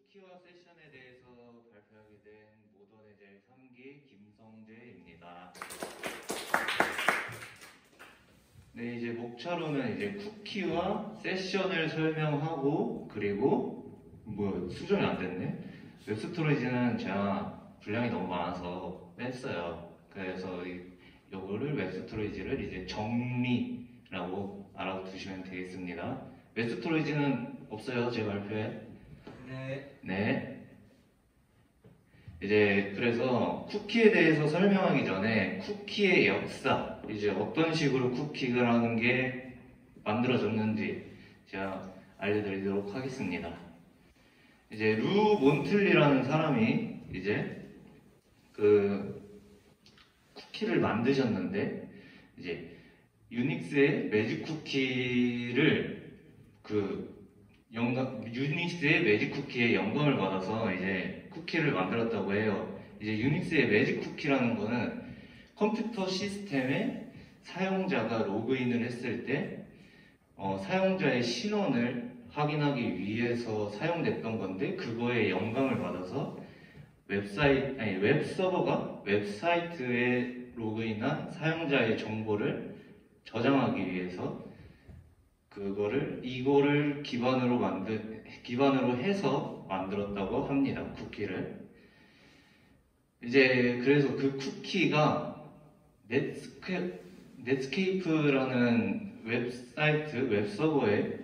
쿠키와 세션에 대해서 발표하게 된 모던의 제 3기 김성재입니다. 네, 이제 목차로는 이제 쿠키와 세션을 설명하고, 그리고 수정이 안 됐네. 웹스토리지는 제가 분량이 너무 많아서 뺐어요. 그래서 이거를 웹스토리지를 이제 정리라고 알아두시면 되겠습니다. 웹스토리지는 없어요, 제 발표에. 네. 이제 그래서 쿠키에 대해서 설명하기 전에 쿠키의 역사, 이제 어떤 식으로 쿠키라는 게 만들어졌는지 제가 알려드리도록 하겠습니다. 이제 루 몬틀리라는 사람이 이제 그 쿠키를 만드셨는데, 이제 유닉스의 매직 쿠키를 유닉스의 매직 쿠키에 영감을 받아서 이제 쿠키를 만들었다고 해요. 이제 유닉스의 매직 쿠키라는 거는 컴퓨터 시스템에 사용자가 로그인을 했을 때 사용자의 신원을 확인하기 위해서 사용됐던 건데, 그거에 영감을 받아서 웹서버가 웹사이트에 로그인한 사용자의 정보를 저장하기 위해서 이거를 기반으로 해서 만들었다고 합니다. 쿠키를. 이제 그래서 그 쿠키가 넷스케이프라는 웹서버에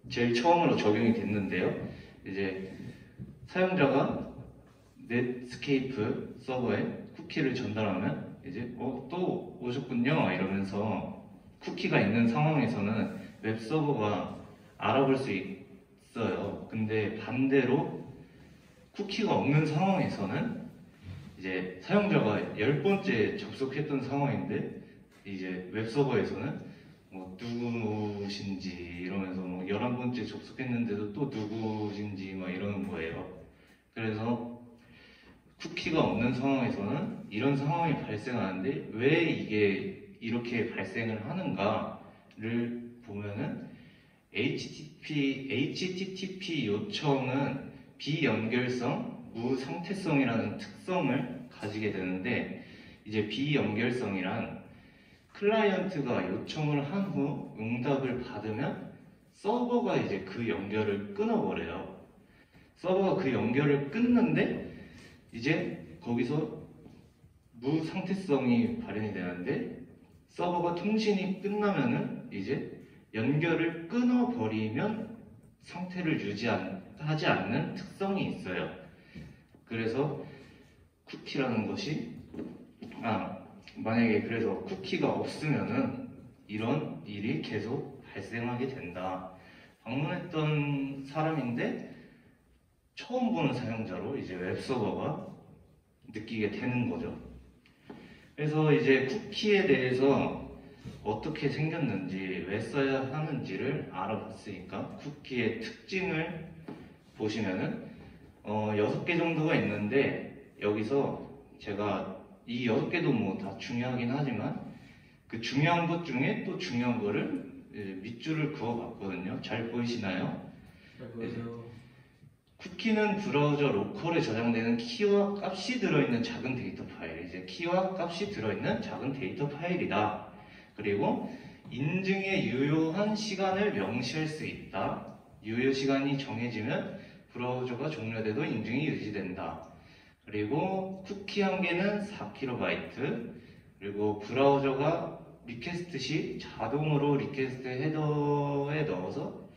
제일 처음으로 적용이 됐는데요. 이제 사용자가 넷스케이프 서버에 쿠키를 전달하면 이제 또 오셨군요 이러면서, 쿠키가 있는 상황에서는 웹서버가 알아볼 수 있어요. 근데 반대로 쿠키가 없는 상황에서는 이제 사용자가 10번째 접속했던 상황인데, 이제 웹서버에서는 누구신지 이러면서 11번째 접속했는데도 또 누구신지 이러는 거예요. 그래서 쿠키가 없는 상황에서는 이런 상황이 발생하는데 왜 이게 이렇게 발생을 하는가를 보면은 HTTP 요청은 비연결성, 무상태성이라는 특성을 가지게 되는데, 이제 비연결성이란 클라이언트가 요청을 한 후 응답을 받으면 서버가 이제 그 연결을 끊어버려요. 서버가 그 연결을 끊는데 이제 거기서 무상태성이 발현이 되는데, 서버가 통신이 끝나면은 이제 연결을 끊어버리면 상태를 유지하지 않는 특성이 있어요. 그래서 쿠키라는 것이 만약에 그래서 쿠키가 없으면은 이런 일이 계속 발생하게 된다. 방문했던 사람인데 처음 보는 사용자로 이제 웹서버가 느끼게 되는 거죠. 그래서 이제 쿠키에 대해서 어떻게 생겼는지, 왜 써야 하는지를 알아봤으니까 쿠키의 특징을 보시면은 6개 정도가 있는데, 여기서 제가 이 6개도 다 중요하긴 하지만 그 중요한 것 중에 또 중요한 거를 밑줄을 그어봤거든요. 잘 보이시나요? 잘 보여요. 쿠키는 브라우저 로컬에 저장되는 키와 값이 들어있는 작은 데이터 파일, 이제 키와 값이 들어있는 작은 데이터 파일이다. 그리고 인증의 유효한 시간을 명시할 수 있다. 유효 시간이 정해지면 브라우저가 종료돼도 인증이 유지된다. 그리고 쿠키 한 개는 4KB, 그리고 브라우저가 리퀘스트 시 자동으로 리퀘스트 헤더에 넣어서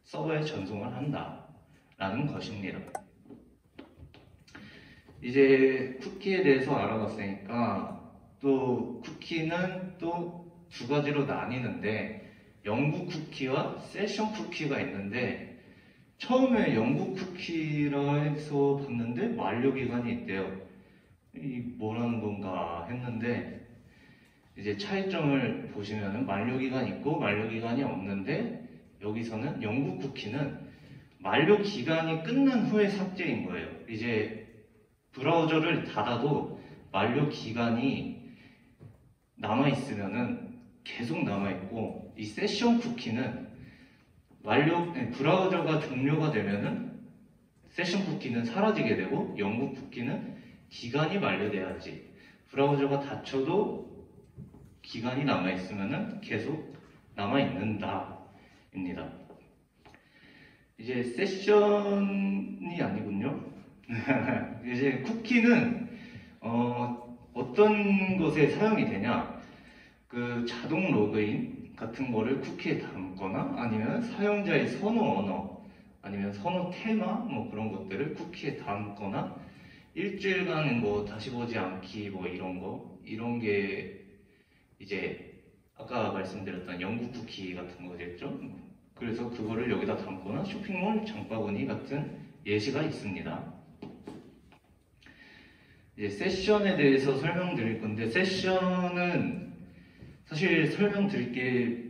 서버에 전송을 한다 라는 것입니다. 이제 쿠키에 대해서 알아봤으니까, 또 쿠키는 또 두 가지로 나뉘는데, 영구 쿠키와 세션 쿠키가 있는데, 처음에 영구 쿠키라 해서 봤는데 만료 기간이 있대요. 이 뭐라는 건가 했는데, 이제 차이점을 보시면은 만료 기간이 있고 만료 기간이 없는데, 여기서는 영구 쿠키는 만료 기간이 끝난 후에 삭제인 거예요. 이제 브라우저를 닫아도 만료 기간이 남아있으면은 계속 남아있고, 이 세션 쿠키는 브라우저가 종료가 되면은 세션 쿠키는 사라지게 되고 영구 쿠키는 기간이 만료돼야지. 브라우저가 닫혀도 기간이 남아있으면 계속 남아있는다 입니다. 이제 세션이 아니군요. 이제 쿠키는 어떤 것에 사용이 되냐, 그 자동 로그인 같은 거를 쿠키에 담거나 아니면 사용자의 선호 언어 아니면 선호 테마 뭐 그런 것들을 쿠키에 담거나 일주일간 뭐 다시 보지 않기 뭐 이런 게 이제 아까 말씀드렸던 영구 쿠키 같은 거겠죠. 그래서 그거를 여기다 담거나 쇼핑몰 장바구니 같은 예시가 있습니다. 이제 세션에 대해서 설명드릴 건데, 세션은 사실 설명드릴 게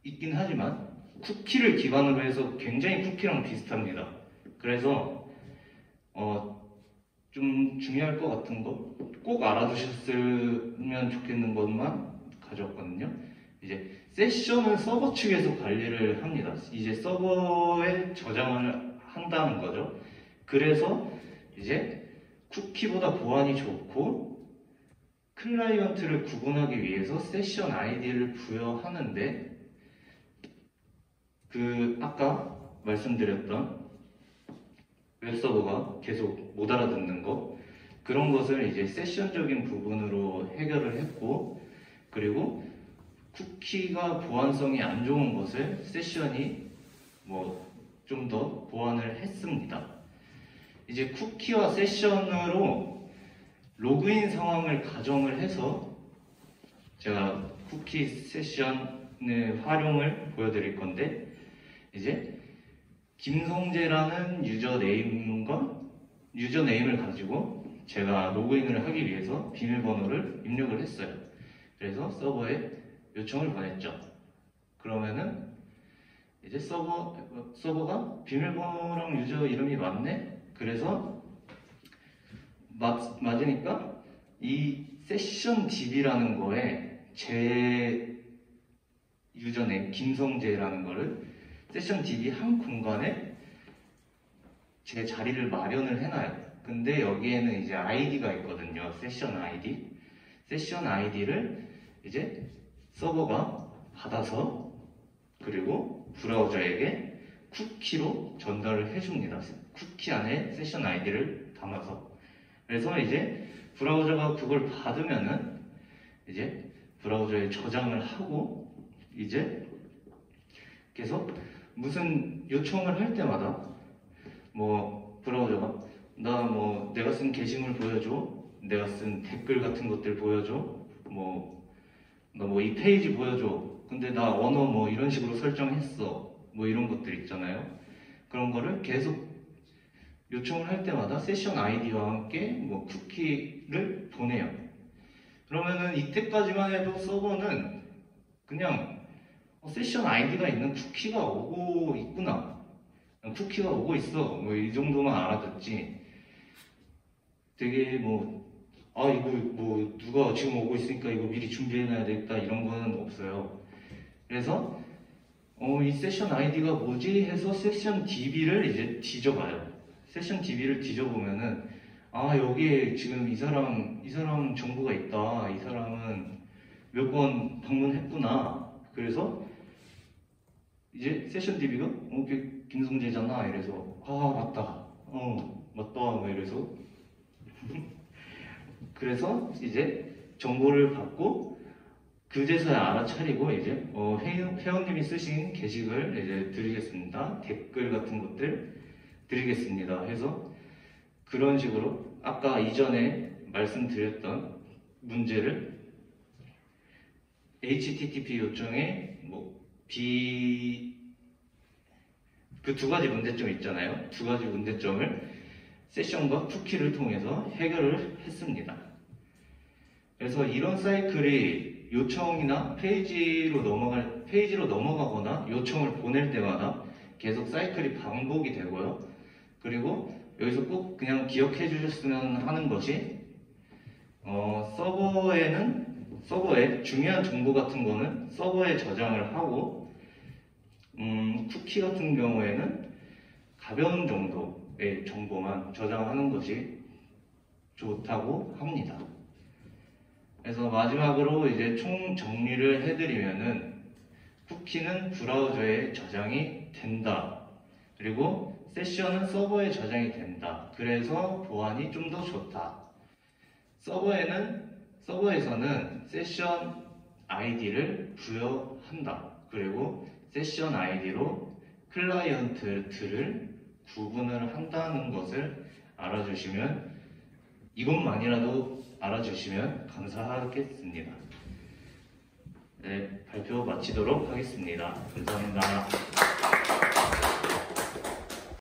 있긴 하지만 쿠키를 기반으로 해서 굉장히 쿠키랑 비슷합니다. 그래서 좀 중요할 것 같은 거 꼭 알아두셨으면 좋겠는 것만 가져왔거든요. 이제 세션은 서버 측에서 관리를 합니다. 이제 서버에 저장을 한다는 거죠. 그래서 이제 쿠키보다 보안이 좋고 클라이언트를 구분하기 위해서 세션 아이디를 부여하는데, 그 아까 말씀드렸던 웹서버가 계속 못 알아듣는 거, 그런 것을 이제 세션적인 부분으로 해결을 했고, 그리고 쿠키가 보안성이 안 좋은 것을 세션이 뭐 좀 더 보완을 했습니다. 이제 쿠키와 세션으로 로그인 상황을 가정을 해서 제가 쿠키 세션의 활용을 보여드릴 건데, 이제 김성재라는 유저네임을 가지고 제가 로그인을 하기 위해서 비밀번호를 입력을 했어요. 그래서 서버에 요청을 보냈죠. 그러면은 이제 서버가 비밀번호랑 유저 이름이 맞네? 그래서 맞으니까 이 세션 DB라는 거에 제 유저네임 김성재라는 거를 세션 DB 한 공간에 제 자리를 마련을 해놔요. 근데 여기에는 이제 아이디가 있거든요. 세션 아이디. 세션 아이디를 이제 서버가 받아서 그리고 브라우저에게 쿠키로 전달을 해줍니다. 쿠키 안에 세션 아이디를 담아서. 그래서 이제 브라우저가 그걸 받으면은 이제 브라우저에 저장을 하고, 이제 계속 무슨 요청을 할 때마다 뭐 브라우저가 내가 쓴 게시물 보여줘, 내가 쓴 댓글 같은 것들 보여줘, 너 이 페이지 보여줘, 근데 나 언어 뭐 이런 식으로 설정했어, 뭐 이런 것들 있잖아요. 그런 거를 계속 요청을 할 때마다 세션 아이디와 함께 뭐 쿠키를 보내요. 그러면은 이때까지만 해도 서버는 그냥 세션 아이디가 있는 쿠키가 오고 있구나, 쿠키가 오고 있어, 뭐 이 정도만 알아듣지, 되게 이거 누가 지금 오고 있으니까 이거 미리 준비해놔야 되겠다 이런 거는 없어요. 그래서 이 세션 아이디가 뭐지 해서 세션 DB를 이제 뒤져봐요. 세션 DB를 뒤져보면은 여기에 지금 이 사람 정보가 있다, 이 사람은 몇 번 방문했구나. 그래서 이제 세션 DB가 김성재잖아 이래서 맞다, 맞다 이래서 그래서 이제 정보를 받고 그제서야 알아차리고 이제 회원님이 쓰신 게시글 이제 드리겠습니다, 댓글 같은 것들 드리겠습니다 해서, 그런 식으로 아까 이전에 말씀드렸던 문제를 HTTP 요청에 그 두 가지 문제점 있잖아요. 두 가지 문제점을 세션과 쿠키를 통해서 해결을 했습니다. 그래서 이런 사이클이 요청이나 페이지로 넘어가거나 요청을 보낼 때마다 계속 사이클이 반복이 되고요. 그리고 여기서 꼭 그냥 기억해 주셨으면 하는 것이 서버에 중요한 정보 같은 거는 서버에 저장을 하고 쿠키 같은 경우에는 가벼운 정도, 정도의 정보만 저장하는 것이 좋다고 합니다. 그래서 마지막으로 이제 총 정리를 해드리면은 쿠키는 브라우저에 저장이 된다. 그리고 세션은 서버에 저장이 된다. 그래서 보안이 좀 더 좋다. 서버에서는 세션 아이디를 부여한다. 그리고 세션 아이디로 클라이언트를 구분을 한다는 것을 알아주시면, 이것만이라도 알아주시면 감사하겠습니다. 네, 발표 마치도록 하겠습니다. 감사합니다.